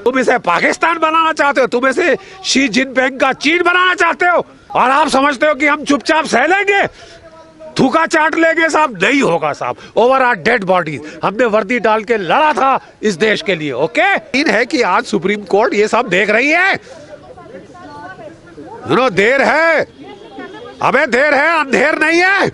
तुम इसे पाकिस्तान बनाना चाहते हो, तुम इसे शी जिनपिंग का चीन बनाना चाहते हो, और आप समझते हो कि हम चुपचाप सह लेंगे, थूका चाट लेंगे साहब? नहीं होगा साहब। Over our dead bodies. हमने वर्दी डाल के लड़ा था इस देश के लिए। ओके, इन है कि आज सुप्रीम कोर्ट ये सब देख रही है। देर है, अबे देर है, अंधेर नहीं है।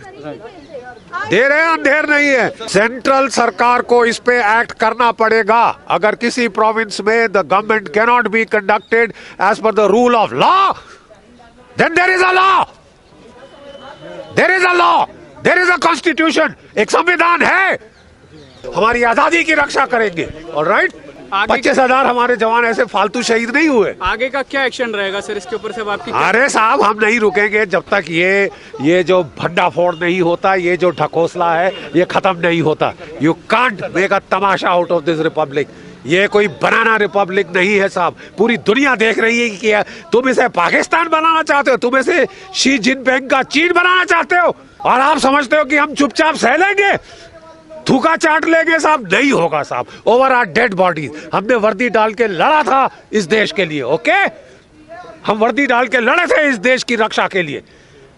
देर है, अंधेर नहीं है। सेंट्रल सरकार को इस पे एक्ट करना पड़ेगा। अगर किसी प्रोविंस में the government can not be conducted as per the rule of law, then there is a law, there is a law, there is a constitution. एक संविधान है, हमारी आजादी की रक्षा करेंगे। ऑलराइट, 25,000 हमारे जवान ऐसे फालतू शहीद नहीं हुए। आगे का क्या एक्शन रहेगा सर इसके ऊपर से आपकी? अरे साहब, हम नहीं रुकेंगे जब तक ये जो भंडाफोड़ नहीं होता, ये जो ढकोसला है, ये खत्म नहीं होता। You can't make a Tamasha out of this Republic. ये कोई बनाना रिपब्लिक नहीं है साहब। पूरी दुनिया देख रही है कि तुम इसे पाकिस्तान बनाना चाहते हो, तुम इसे शी जिनपिंग का चीन बनाना चाहते हो, और आप समझते हो कि हम चुपचाप सह लेंगे, थूका चाट लेंगे साहब? नहीं होगा साहब। Over our dead bodies. हमने वर्दी डाल के लड़ा था इस देश के लिए। ओके, हम वर्दी डाल के लड़े थे इस देश की रक्षा के लिए।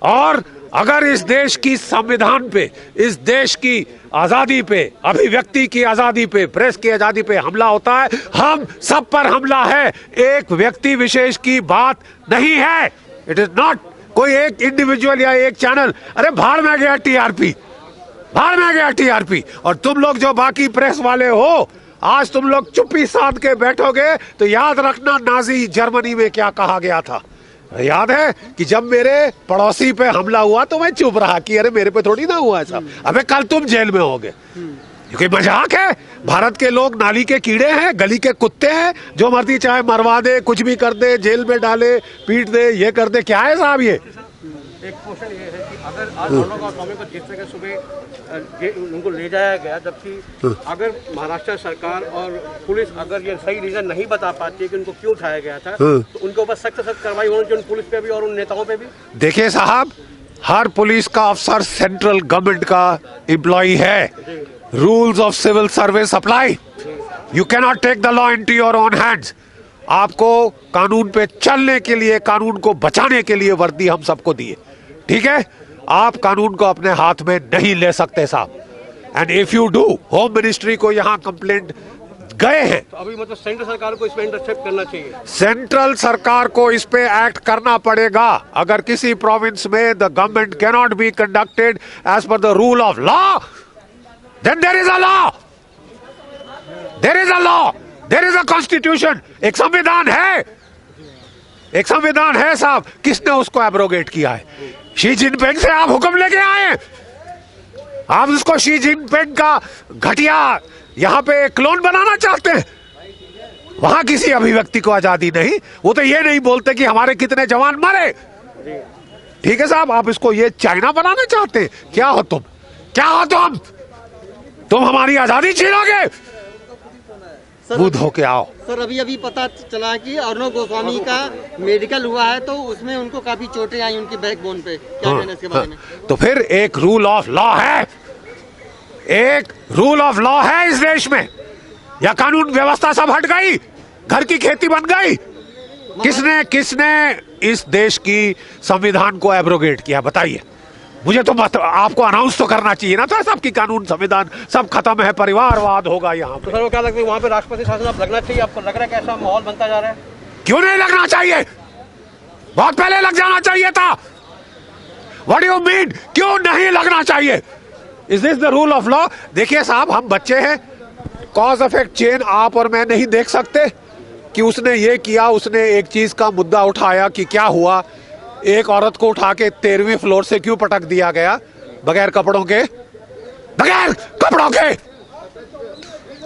और अगर इस देश की संविधान पे, इस देश की आजादी पे, अभिव्यक्ति की आजादी पे, प्रेस की आजादी पे हमला होता है, हम सब पर हमला है। एक व्यक्ति विशेष की बात नहीं है। इट इज नॉट कोई एक इंडिविजुअल या एक चैनल। अरे भाड़ में गया टीआरपी, भाड़ में गया टीआरपी। और तुम लोग जो बाकी प्रेस वाले हो, आज तुम लोग चुप्पी साध के बैठोगे तो याद रखना नाजी जर्मनी में क्या कहा गया था। याद है कि जब मेरे पड़ोसी पे हमला हुआ तो मैं चुप रहा कि अरे मेरे पे थोड़ी ना हुआ ऐसा। अबे कल तुम जेल में होगे। क्योंकि मजाक है। भारत के लोग नाली के कीड़े हैं, गली के कुत्ते हैं, जो मर्जी चाहे मरवा दे, कुछ भी कर दे, जेल में डाले, पीट दे, ये कर दे। क्या है साहब ये? एक क्वेश्चन ये है कि अगर आज दोनों का स्वामी को जिस तरह सुबह उनको ले जाया गया, जबकि अगर महाराष्ट्र सरकार और पुलिस अगर ये सही रीजन नहीं बता पाती है कि उनको क्यों उठाया गया था, तो उनके ऊपर सख्त कार्रवाई होनी चाहिए, पुलिस पे भी और उन नेताओं पे भी। देखिए साहब, हर पुलिस का अफसर सेंट्रल गवर्नमेंट का एम्प्लॉय है। Rules of civil service apply. You can not take the law into your own hands. आपको कानून पे चलने के लिए, कानून को बचाने के लिए वर्दी हम सबको दी है। ठीक है, आप कानून को अपने हाथ में नहीं ले सकते साहब। And if you do, home ministry को यहाँ कंप्लेंट गए हैं। तो अभी मतलब सेंट्रल सरकार को इसमें इंटरसेप्ट करना चाहिए। सेंट्रल सरकार को इस पे एक्ट करना पड़ेगा। अगर किसी प्रोविंस में the government can not be conducted as per the rule of law, then there is a law, there is a law, there is a constitution. एक संविधान है, एक संविधान है साहब। किसने उसको एब्रोगेट किया है? शी जिनपिंग से आप हुक्म लेके आए। आप उसको शी जिनपिंग का घटिया यहां पे क्लोन बनाना चाहते हैं। वहां किसी अभिव्यक्ति को आजादी नहीं। वो तो ये नहीं बोलते कि हमारे कितने जवान मरे। ठीक है साहब, आप इसको ये चाइना बनाना चाहते हैं। क्या हो तुम, क्या हो तुम हमारी आजादी छीनोगे? बुध होके आओ। सर, अभी पता चला कि अर्णव गोस्वामी का मेडिकल हुआ है, तो उसमें उनको काफी चोटें आई उनकी बैकबोन पे। क्या कहना है इसके बारे में? तो फिर एक रूल ऑफ लॉ है, एक रूल ऑफ लॉ है इस देश में, या कानून व्यवस्था सब हट गई, घर की खेती बन गई? किसने इस देश की संविधान को एब्रोगेट किया? बताइए मुझे। तो आपको अनाउंस तो करना चाहिए ना तो सब की कानून संविधान सब खत्म है, परिवारवाद होगा यहाँ। तो सर वो क्या लगता है वहाँ पे राष्ट्रपति शासन अब लगना चाहिए? आपको लग रहा है कैसा माहौल बनता जा रहा है? क्यों नहीं लगना चाहिए? बहुत पहले लग जाना चाहिए था। व्हाट डू यू मीन क्यों नहीं लगना चाहिए? Is this the rule of law? देखिए साहब, हम बच्चे हैं। कॉज इफेक्ट चेन आप और मैं नहीं देख सकते कि उसने ये किया, उसने एक चीज का मुद्दा उठाया कि क्या हुआ, एक औरत को उठा के 13वीं फ्लोर से क्यों पटक दिया गया बगैर कपड़ों के? बगैर कपड़ों के।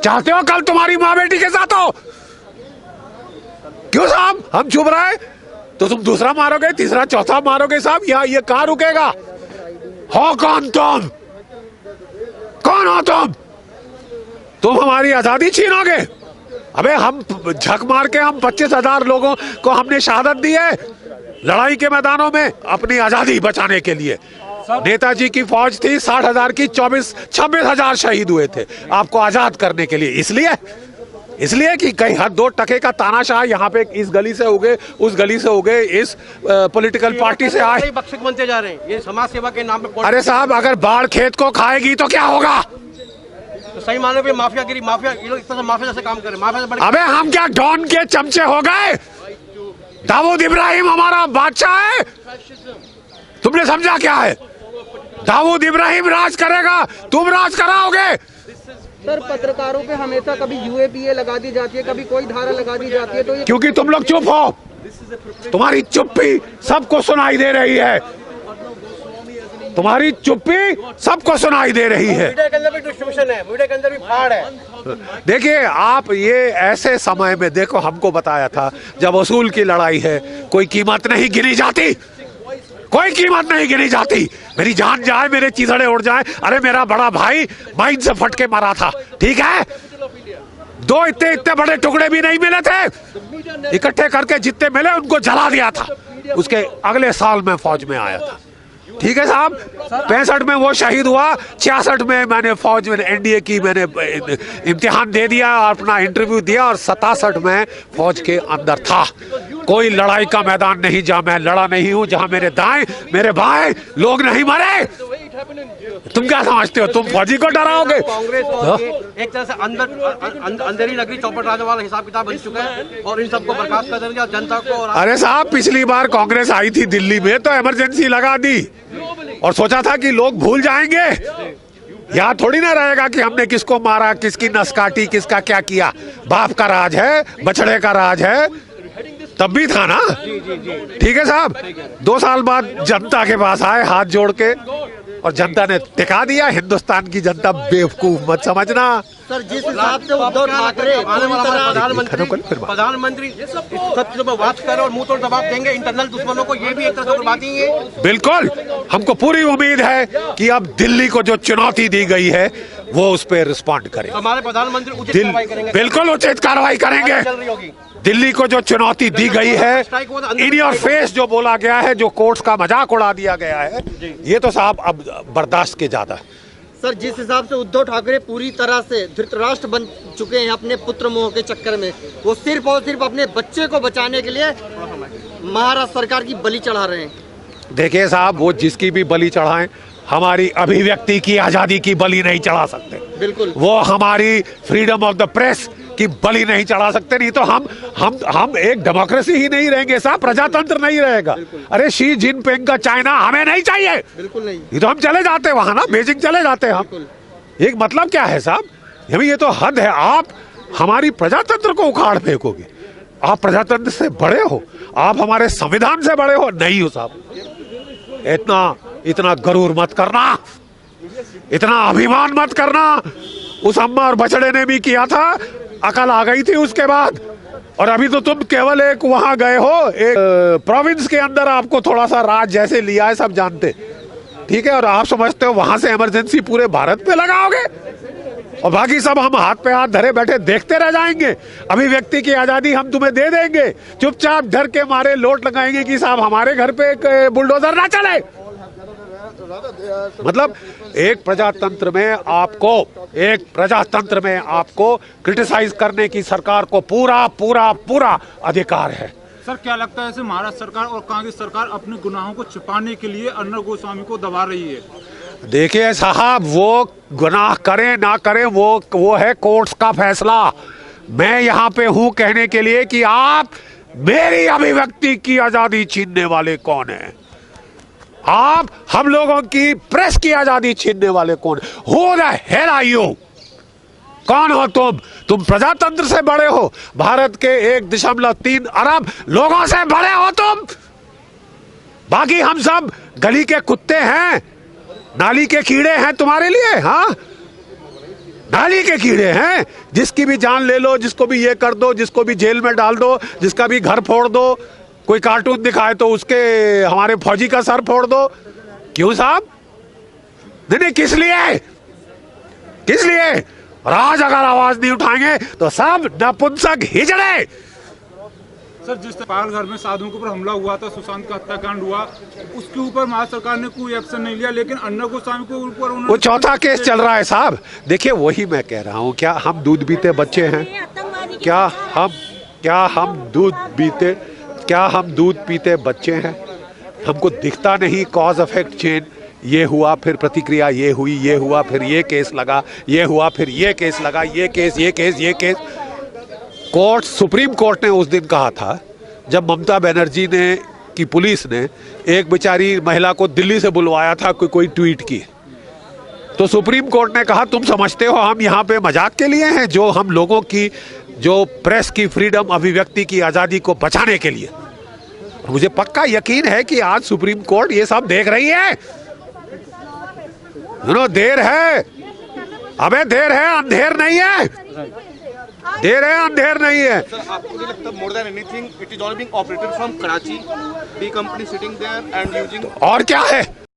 चाहते हो कल तुम्हारी माँ बेटी के साथ हो? क्यों साहब हम चुप रहे? तो तुम दूसरा मारोगे, तीसरा, चौथा मारोगे साहब। ये कहां रुकेगा? हो कौन तुम? कौन हो तुम हमारी आजादी छीनोगे? अबे हम झक मार के हम 25,000 लोगों को हमने शहादत दी है लड़ाई के मैदानों में अपनी आजादी बचाने के लिए। नेताजी की फौज थी 60,000 की, 26,000 शहीद हुए थे आपको आजाद करने के लिए। इसलिए कि कहीं हर 2 टके का तानाशाह यहाँ पे इस गली से हो गए, उस गली से हो गए, इस पॉलिटिकल पार्टी से आए, बख्शिक बनते जा रहे हैं ये समाज सेवा के नाम पे। अरे साहब, अगर बाढ़ खेत को खाएगी तो क्या होगा? तो सही माने में माफियागिरी, माफिया, ये लोग इस तरह माफिया जैसे काम कर रहे हैं, माफिया से बड़े। अबे हम क्या डॉन के चमचे हो गए? दाऊद इब्राहिम हमारा बादशाह है, तुमने समझा क्या है? दाऊद इब्राहिम राज करेगा, तुम राज कराओगे? सर, पत्रकारों पे हमेशा कभी यूएपीए लगा दी जाती है, कभी कोई धारा लगा दी जाती है, तो ये क्योंकि तुम लोग चुप हो, तुम्हारी चुप्पी सबको सुनाई दे रही है, तुम्हारी चुप्पी सबको सुनाई दे रही है। मीडिया के अंदर भी डिस्ट्रीब्यूशन है, मीडिया के अंदर भी फाड़ है। देखिए आप, ये ऐसे समय में देखो, हमको बताया था जब वसूल की लड़ाई है, कोई कीमत नहीं गिनी जाती, कोई कीमत नहीं गिनी जाती। मेरी जान जाए, मेरे चीथड़े उड़ जाए, अरे मेरा बड़ा भाई माइन से फट के मरा था, ठीक है, 2 इतने बड़े टुकड़े भी नहीं मिले थे, इकट्ठे करके जितने मिले उनको जला दिया था, उसके अगले साल में फौज में आया था, ठीक है साहब। 65 में वो शहीद हुआ, 66 में मैंने फौज में एनडीए की मैंने इम्तिहान दे दिया, अपना इंटरव्यू दिया, और 67 में फौज के अंदर था। कोई लड़ाई का मैदान नहीं जहां मैं लड़ा नहीं हूं, जहां मेरे दाएं मेरे बाएं लोग नहीं मरे। तुम क्या समझते हो, तुम फौजी को डराओगे? कांग्रेस और एक तरह से अंदर ही नगरी चौपट राज वाला हिसाब किताब बन चुका है, और इन सबको बर्खास्त कर देंगे और जनता को। अरे साहब, पिछली बार कांग्रेस आई थी दिल्ली में तो इमरजेंसी लगा दी और सोचा था कि लोग भूल जाएंगे, यहाँ थोड़ी ना रहेगा कि हमने किसको मारा, किसकी नस काटी, किसका क्या किया। बाप का राज है, बछड़े का राज है, तब भी था ना, ठीक है साहब। 2 साल बाद जनता के पास आए हाथ जोड़ के, और जनता ने टिका दिया। हिंदुस्तान की जनता बेवकूफ मत समझना। सर, जिस हिसाब से उद्धव ठाकरे प्रधानमंत्री सब बात कर और मुंह तोड़ जवाब देंगे इंटरनल दुश्मनों को, ये भी एक तरह से बात ही है। बिल्कुल, हमको पूरी उम्मीद है कि अब दिल्ली को जो चुनौती दी गई है वो उस पर रिस्पॉन्ड करे। हमारे प्रधानमंत्री उचित कार्रवाई करेंगे, बिल्कुल उचित कार्रवाई करेंगे। चल रही होगी दिल्ली को जो चुनौती दी गई है, इन योर फेस जो बोला गया है, जो कोर्ट्स का मजाक उड़ा दिया गया है, ये तो साहब अब बर्दाश्त के ज्यादा है। सर, जिस हिसाब से उद्धव ठाकरे पूरी तरह से धृतराष्ट्र बन चुके हैं अपने पुत्र मोह के चक्कर में, वो सिर्फ और सिर्फ अपने बच्चे को बचाने के लिए महाराष्ट्र सरकार की बलि चढ़ा रहे हैं। देखिए साहब, वो जिसकी भी बलि चढ़ाएं, हमारी अभिव्यक्ति की आजादी की बलि नहीं चढ़ा सकते। बिल्कुल, वो हमारी फ्रीडम ऑफ द प्रेस की बलि नहीं चढ़ा सकते। नहीं तो हम एक डेमोक्रेसी ही नहीं रहेंगे साहब, प्रजातंत्र नहीं रहेगा। अरे शी जिनपिंग का चाइना हमें नहीं चाहिए, बिल्कुल नहीं। ये तो हम चले जाते वहां ना, बीजिंग चले जाते हम। एक मतलब क्या है साहब, ये तो हद है। आप हमारी प्रजातंत्र को उखाड़ फेंकोगे। आप प्रजातंत्र से बड़े हो, आप हमारे संविधान से बड़े हो नहीं हो साहब। इतना गरूर मत करना, इतना अभिमान मत करना। उस अम्मा और बछड़े ने भी किया था, अकल आ गई थी उसके बाद। और अभी तो तुम केवल एक वहां गए हो, एक प्रोविंस के अंदर आपको थोड़ा सा राज जैसे लिया है, सब जानते, ठीक है। और आप समझते हो वहां से इमरजेंसी पूरे भारत पे लगाओगे, और बाकी सब हम हाथ पे हाथ धरे बैठे देखते रह जाएंगे। अभिव्यक्ति की आजादी हम तुम्हें दे देंगे, चुपचाप डर के मारे लोट लगाएंगे कि साहब हमारे घर पे एक बुलडोजर ना चले। मतलब एक प्रजातंत्र में आपको क्रिटिसाइज करने की सरकार को पूरा पूरा पूरा अधिकार है। सर, क्या लगता है ऐसे महाराष्ट्र सरकार और कांग्रेस सरकार अपने गुनाहों को छिपाने के लिए अर्नब गोस्वामी को दबा रही है? देखिए साहब, वो गुनाह करें ना करें वो है कोर्ट्स का फैसला। मैं यहाँ पे हूँ कहने के लिए कि आप मेरी अभिव्यक्ति की आजादी छीनने वाले कौन हैं? आप हम लोगों की प्रेस की आजादी छीनने वाले कौन? Who the hell are you? कौन हो तुम? तुम प्रजातंत्र से बड़े हो, भारत के 1.3 अरब लोगों से बड़े हो तुम। बाकी हम सब गली के कुत्ते हैं, नाली के कीड़े हैं तुम्हारे लिए। हाँ, नाली के कीड़े हैं, जिसकी भी जान ले लो, जिसको भी ये कर दो, जिसको भी जेल में डाल दो, जिसका भी घर फोड़ दो, कोई कार्टून दिखाए तो उसके हमारे फौजी का सर फोड़ दो। क्यों साहब? नहीं, किस लिए? किस लिए? और आज अगर आवाज नहीं उठाएंगे तो सब नपुंसक हिजड़े सर जिस पाल घर में साधुओं के ऊपर हमला हुआ था, सुशांत का हत्याकांड हुआ, उसके ऊपर महाराष्ट्र सरकार ने कोई एक्शन नहीं लिया, लेकिन अर्णब गोस्वामी के ऊपर वो चौथा केस चल रहा है साहब। देखिए वही मैं कह रहा हूँ, क्या हम दूध पीते बच्चे हैं? क्या हम दूध पीते बच्चे हैं? हमको दिखता नहीं कॉज इफेक्ट चेन? ये हुआ फिर प्रतिक्रिया ये हुई, ये हुआ फिर ये केस लगा, ये हुआ फिर ये केस लगा, ये केस। कोर्ट, सुप्रीम कोर्ट ने उस दिन कहा था जब ममता बनर्जी ने की पुलिस ने एक बेचारी महिला को दिल्ली से बुलवाया था, कोई ट्वीट की, तो सुप्रीम कोर्ट ने कहा तुम समझते हो हम यहाँ पे मजाक के लिए हैं? जो हम लोगों की, जो प्रेस की फ्रीडम, अभिव्यक्ति की आज़ादी को बचाने के लिए। मुझे पक्का यकीन है कि आज सुप्रीम कोर्ट ये सब देख रही है। देर है, अबे देर है, अंधेर नहीं है। देर है, अंधेर नहीं है। सर, आपको नहीं लगता more than anything it is all being operated from Karachi, the company sitting there and using और क्या है?